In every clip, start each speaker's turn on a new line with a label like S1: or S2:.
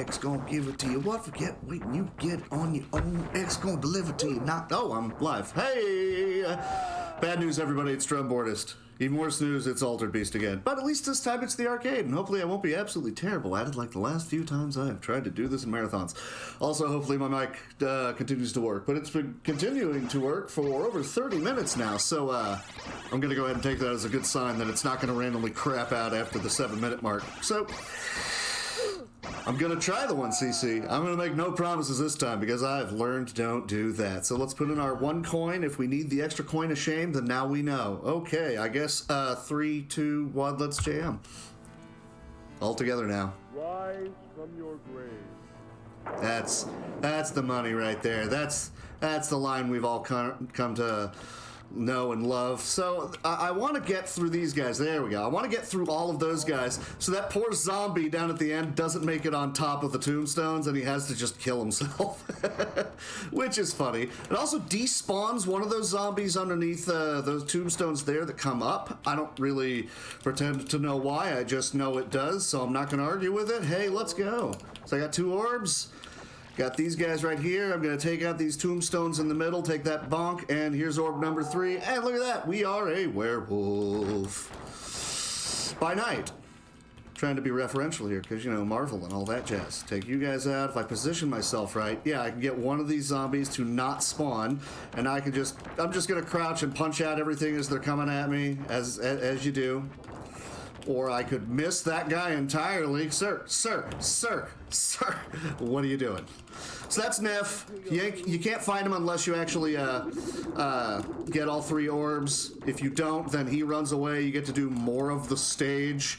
S1: ex gonna give it to you. What? Forget, wait, you get on your own. Ex gonna deliver to you. Not. Oh, I'm live. Hey! Bad news, everybody. It's drumboardist. Even worse news, it's Altered Beast again. But at least this time it's the arcade, and hopefully I won't be absolutely terrible at it like the last few times I have tried to do this in marathons. Also, hopefully my mic continues to work. But it's been continuing to work for over 30 minutes now, so I'm going to go ahead and take that as a good sign that it's not going to randomly crap out after the 7-minute mark. So I'm going to try the 1cc. I'm going to make no promises this time because I've learned don't do that. So let's put in our 1 coin. If we need the extra coin of shame, then now we know. Okay, I guess 3, 2, 1, let's jam. All together now.
S2: Rise from your grave.
S1: That's the money right there. That's the line we've all come to know and love. So I want to get through these guys. There we go. I want to get through all of those guys so that poor zombie down at the end doesn't make it on top of the tombstones and he has to just kill himself. Which is funny. It also despawns one of those zombies underneath those tombstones there that come up. I don't really pretend to know why. I just know it does, so I'm not going to argue with it. Hey, let's go. So I got 2 orbs. Got these guys right here. I'm going to take out these tombstones in the middle, take that bonk, and here's orb number 3. And look at that. We are a werewolf. By night. Trying to be referential here because, you know, Marvel and all that jazz. Take you guys out. If I position myself right, yeah, I can get one of these zombies to not spawn, and I'm just going to crouch and punch out everything as they're coming at me, as you do. Or I could miss that guy entirely. Sir, what are you doing? So that's Neff. You can't find him unless you actually get all 3 orbs. If you don't, then he runs away. You get to do more of the stage,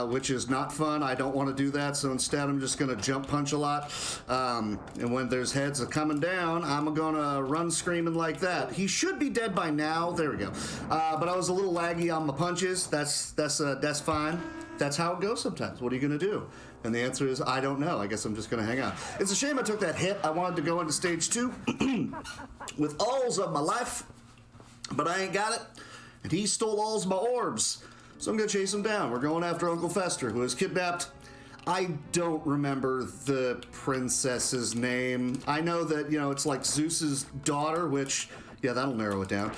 S1: which is not fun. I don't want to do that, so instead I'm just going to jump punch a lot. And when there's heads coming down, I'm going to run screaming like that. He should be dead by now. There we go. But I was a little laggy on my punches. That's fine. That's how it goes sometimes. What are you going to do? And the answer is, I don't know. I guess I'm just going to hang on. It's a shame I took that hit. I wanted to go into stage 2 with alls of my life, but I ain't got it. And he stole alls of my orbs. So I'm going to chase him down. We're going after Uncle Fester, who is kidnapped. I don't remember the princess's name. I know that, you know, it's like Zeus's daughter, which, yeah, that'll narrow it down.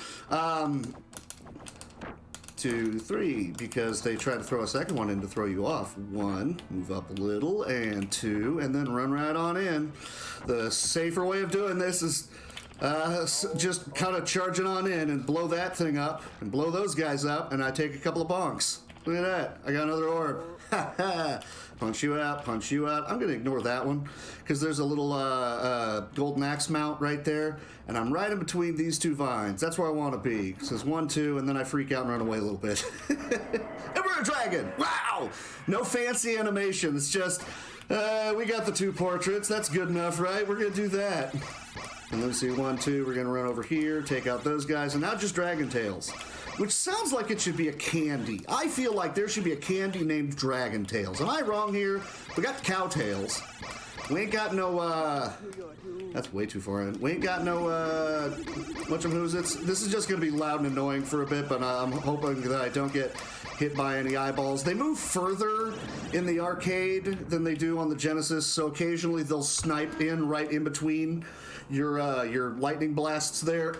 S1: 2, 3, because they try to throw a second one in to throw you off. 1, move up a little, and 2, and then run right on in. The safer way of doing this is just kind of charging on in and blow that thing up and blow those guys up, and I take a couple of bonks. Look at that. I got another orb. Ha ha. Punch you out, punch you out. I'm going to ignore that one because there's a little golden axe mount right there, and I'm right in between these 2 vines. That's where I want to be. It says 1, 2, and then I freak out and run away a little bit. And we're a dragon. Wow. No fancy animation. It's just, we got the 2 portraits. That's good enough, right? We're going to do that. And let's see, 1, 2, we're going to run over here, take out those guys, and now just Dragon Tails, which sounds like it should be a candy. I feel like there should be a candy named Dragon Tails. Am I wrong here? We got Cow Tails. We ain't got no, that's way too far in. We ain't got no, whatchamhoozits. This is just going to be loud and annoying for a bit, but I'm hoping that I don't get hit by any eyeballs. They move further in the arcade than they do on the Genesis, so occasionally they'll snipe in right in between your lightning blasts there.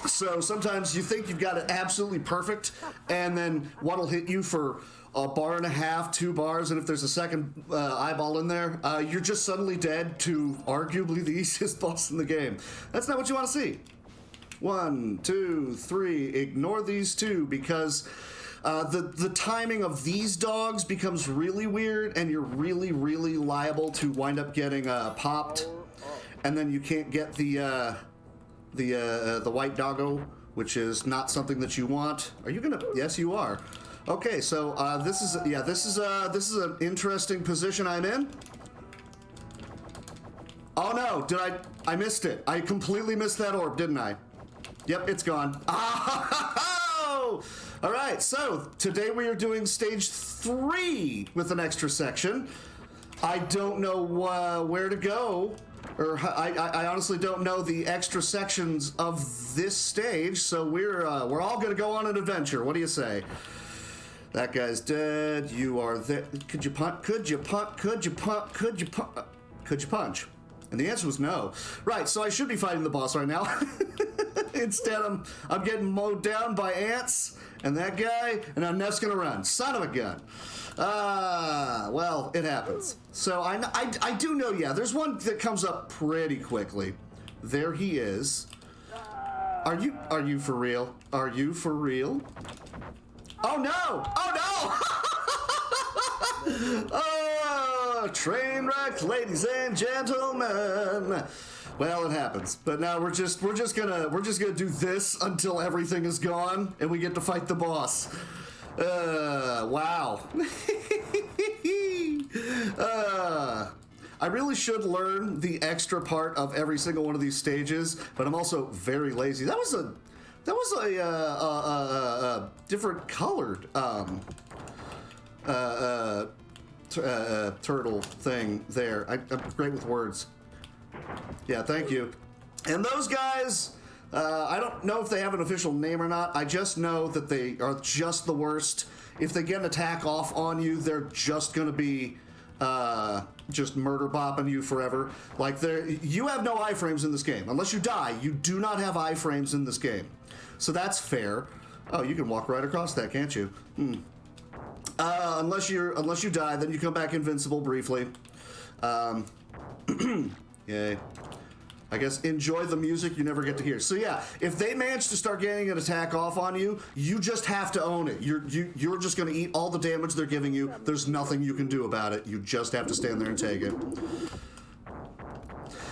S1: So sometimes you think you've got it absolutely perfect, and then one'll hit you for a bar and a half, 2 bars, and if there's a second eyeball in there, you're just suddenly dead to arguably the easiest boss in the game. That's not what you want to see. 1, 2, 3. Ignore these 2 because the timing of these dogs becomes really weird, and you're really, really liable to wind up getting popped, and then you can't get the white doggo, which is not something that you want. Are you gonna? Yes, you are. Okay, so this is an interesting position I'm in. Oh no! I missed it? I completely missed that orb, didn't I? Yep, it's gone. Oh! All right, so today we are doing stage 3 with an extra section. I don't know where to go. Or I honestly don't know the extra sections of this stage, so we're all gonna go on an adventure. What do you say? That guy's dead. You are there. Could you punt? Could you punt? Could you punt? Could you punt? Could you punch? And the answer was no. Right, so I should be fighting the boss right now. Instead, I'm getting mowed down by ants and that guy, and now Neff's gonna run. Son of a gun. Well, it happens. So I do know, yeah, there's one that comes up pretty quickly. There he is. Are you for real? Are you for real? Oh no! Oh no! Oh, train wreck, ladies and gentlemen. Well, it happens. But now we're just gonna do this until everything is gone and we get to fight the boss. Wow. I really should learn the extra part of every single one of these stages, but I'm also very lazy. That was a different colored turtle thing there. I'm great with words. Yeah, thank you. And those guys, I don't know if they have an official name or not. I just know that they are just the worst. If they get an attack off on you, they're just gonna be just murder bopping you forever. Like, you have no iframes in this game. Unless you die, you do not have iframes in this game. So that's fair. Oh, you can walk right across that, can't you? Unless you die, then you come back invincible briefly. Yay. I guess enjoy the music you never get to hear. So yeah, if they manage to start getting an attack off on you, you just have to own it. You're just going to eat all the damage they're giving you. There's nothing you can do about it. You just have to stand there and take it.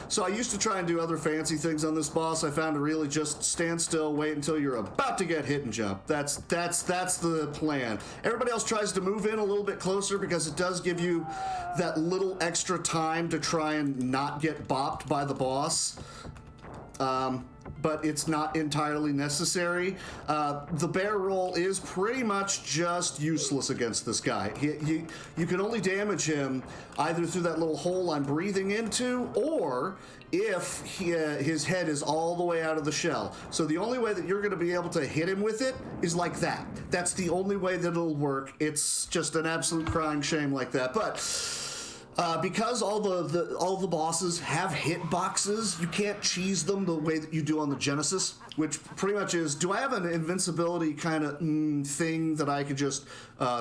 S1: So I used to try and do other fancy things on this boss. I found to really just stand still, wait until you're about to get hit and jump. That's the plan. Everybody else tries to move in a little bit closer because it does give you that little extra time to try and not get bopped by the boss. But it's not entirely necessary. The bear roll is pretty much just useless against this guy. You can only damage him either through that little hole I'm breathing into, or if his head is all the way out of the shell. So the only way that you're going to be able to hit him with it is like that. That's the only way that it'll work. It's just an absolute crying shame like that. But because all the bosses have hitboxes, you can't cheese them the way that you do on the Genesis, which pretty much is, do I have an invincibility kind of thing that I could just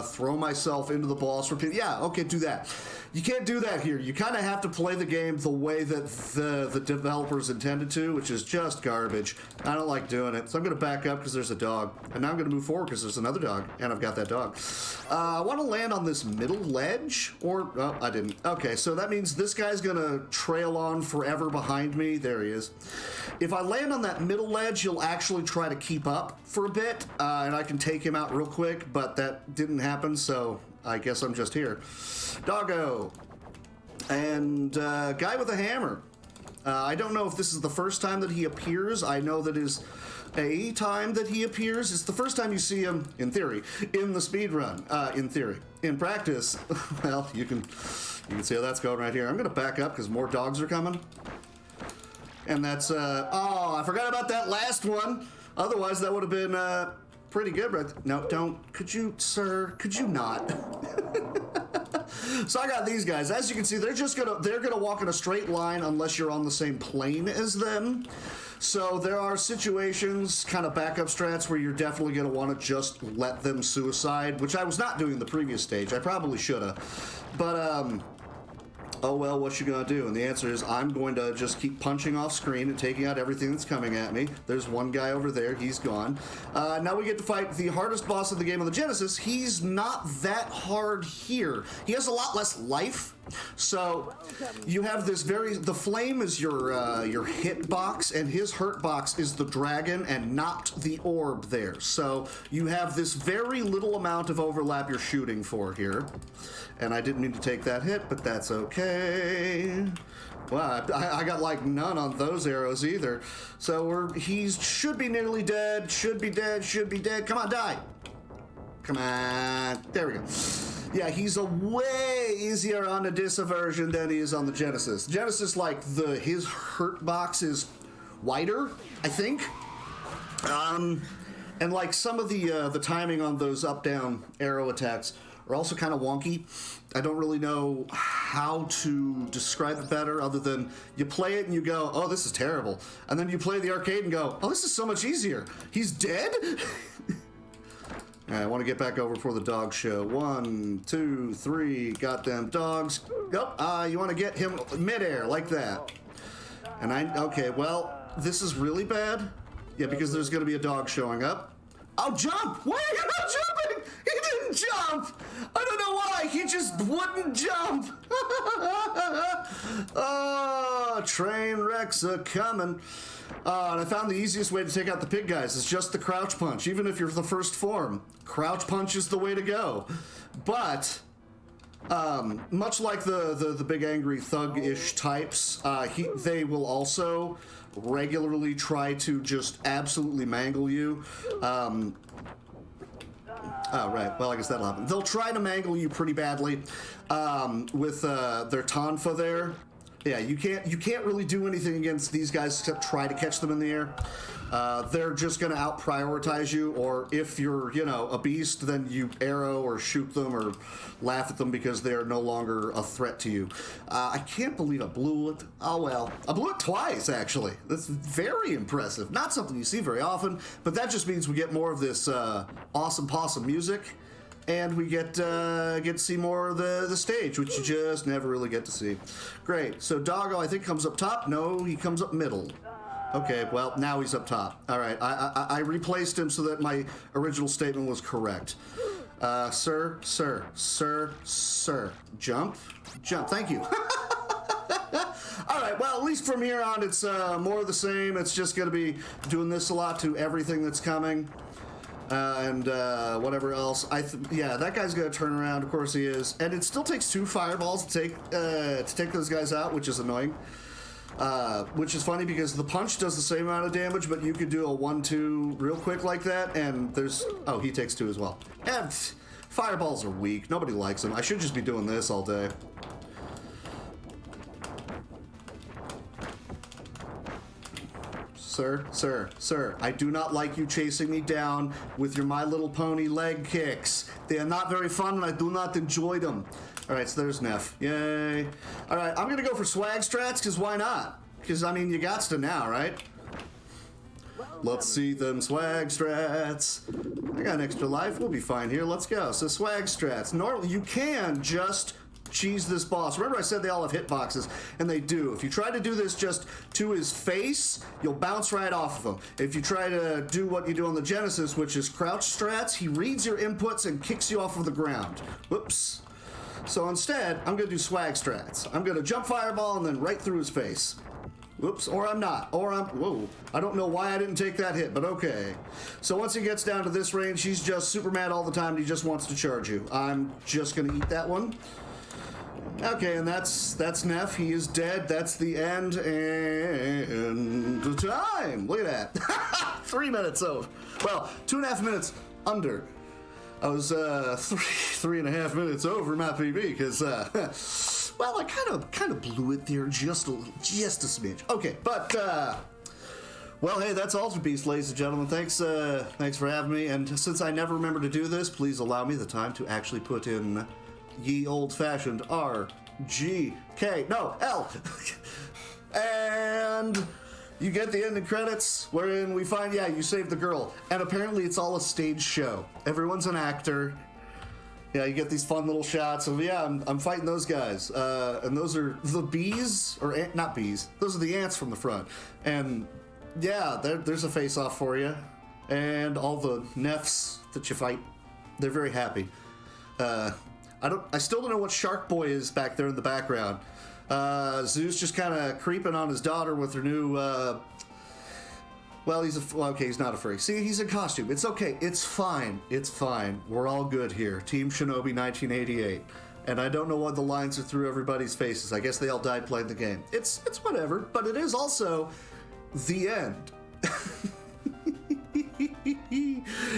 S1: throw myself into the boss? Yeah, okay, do that. You can't do that here. You kind of have to play the game the way that the developers intended to, which is just garbage. I don't like doing it. So I'm going to back up because there's a dog. And now I'm going to move forward because there's another dog, and I've got that dog. I want to land on this middle ledge, or, oh, I didn't. Okay, so that means this guy's going to trail on forever behind me. There he is. If I land on that middle ledge, he'll actually try to keep up for a bit, and I can take him out real quick, but that didn't happen, so I guess I'm just here. Doggo. And guy with a hammer. I don't know if this is the first time that he appears. I know that is a time that he appears. It's the first time you see him, in theory, in the speedrun. In theory. In practice, well, you can see how that's going right here. I'm going to back up because more dogs are coming. And that's, oh, I forgot about that last one. Otherwise, that would have been pretty good, right? No, don't. Could you, sir, could you not? So I got these guys. As you can see, they're gonna walk in a straight line unless you're on the same plane as them. So there are situations, kind of backup strats, where you're definitely gonna want to just let them suicide, which I was not doing in the previous stage. I probably should have, but oh well, what you gonna do? And the answer is I'm going to just keep punching off screen and taking out everything that's coming at me. There's one guy over there, he's gone. Now we get to fight the hardest boss of the game on the Genesis. He's not that hard here. He has a lot less life. So you have this the flame is your hit box, and his hurt box is the dragon and not the orb there. So you have this very little amount of overlap you're shooting for here. And I didn't mean to take that hit, but that's okay. Wow, I got like none on those arrows either. So he should be nearly dead, should be dead, should be dead. Come on, die. Come on. There we go. Yeah, he's a way easier on the Disa version than he is on the Genesis. Genesis, like, his hurt box is wider, I think. And like some of the timing on those up-down arrow attacks are also kind of wonky. I don't really know how to describe it better other than you play it and you go, oh, this is terrible. And then you play the arcade and go, oh, this is so much easier. He's dead? All right, I want to get back over for the dog show. 1, 2, 3, got them dogs. Yep, you want to get him midair like that. And okay, well, this is really bad. Yeah, because there's going to be a dog showing up. Oh, jump! Why are you not jumping? He didn't jump! I don't know why, he just wouldn't jump! Oh, train wrecks are coming. And I found the easiest way to take out the pig guys is just the crouch punch, even if you're the first form. Crouch punch is the way to go. But, much like the big angry thug-ish types, they will also regularly try to just absolutely mangle you. Oh, right. Well, I guess that'll happen. They'll try to mangle you pretty badly with their tonfa there. Yeah, you can't really do anything against these guys except try to catch them in the air. They're just going to out-prioritize you, or if you're, a beast, then you arrow or shoot them or laugh at them because they are no longer a threat to you. I can't believe I blew it. Oh, well. I blew it twice, actually. That's very impressive. Not something you see very often, but that just means we get more of this awesome possum music, and we get to see more of the stage, which you just never really get to see. Great. So Doggo, I think, comes up top. No, he comes up middle. Okay, well, now he's up top. All right, I replaced him so that my original statement was correct. Sir. Jump. Thank you. All right, well, at least from here on, it's more of the same. It's just going to be doing this a lot to everything that's coming. And whatever else. Yeah, that guy's going to turn around. Of course he is. And it still takes 2 fireballs to take those guys out, which is annoying. Which is funny because the punch does the same amount of damage, but you could do a 1-2 real quick like that, and there's... Oh, he takes 2 as well. And fireballs are weak. Nobody likes them. I should just be doing this all day. Sir, I do not like you chasing me down with your My Little Pony leg kicks. They are not very fun, and I do not enjoy them. All right, so there's Neff. Yay. All right, I'm going to go for swag strats, because why not? Because, I mean, you gots to now, right? Let's see them swag strats. I got an extra life. We'll be fine here. Let's go. So swag strats. Normally, you can just cheese this boss. Remember I said they all have hitboxes, and they do. If you try to do this just to his face, you'll bounce right off of him. If you try to do what you do on the Genesis, which is crouch strats, he reads your inputs and kicks you off of the ground. Whoops. So instead, I'm going to do swag strats. I'm going to jump fireball and then right through his face. Whoops, or I'm not, or I'm, whoa. I don't know why I didn't take that hit, but okay. So once he gets down to this range, he's just super mad all the time and he just wants to charge you. I'm just going to eat that one. Okay, and that's Neff. He is dead. That's the end and the time. Look at that. 3 minutes over. Well, 2.5 minutes under. I was 3.5 minutes over my PB because, well, I kind of blew it there just a smidge. Okay, but well, hey, that's Ultra Beast, ladies and gentlemen. Thanks for having me. And since I never remember to do this, please allow me the time to actually put in ye old-fashioned R-G-K, no, L. And you get the ending credits, wherein we find, yeah, you saved the girl. And apparently it's all a stage show. Everyone's an actor. Yeah, you get these fun little shots of, yeah, I'm fighting those guys. And those are the bees, or not bees, those are the ants from the front. And yeah, there's a face-off for you. And all the Neffs that you fight, they're very happy. I still don't know what Shark Boy is back there in the background. Zeus just kind of creeping on his daughter with her new, well, okay, he's not a freak. See, he's in costume. It's okay. It's fine. It's fine. We're all good here. Team Shinobi 1988. And I don't know why the lines are through everybody's faces. I guess they all died playing the game. It's whatever, but it is also the end.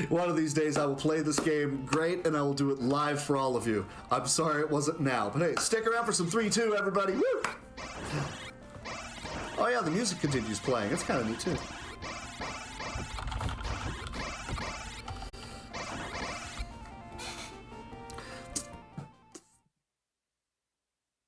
S1: One of these days I will play this game great and I will do it live for all of you. I'm sorry it wasn't now, but hey, stick around for some 3-2, everybody. Woo! Oh yeah, the music continues playing. It's kind of neat too.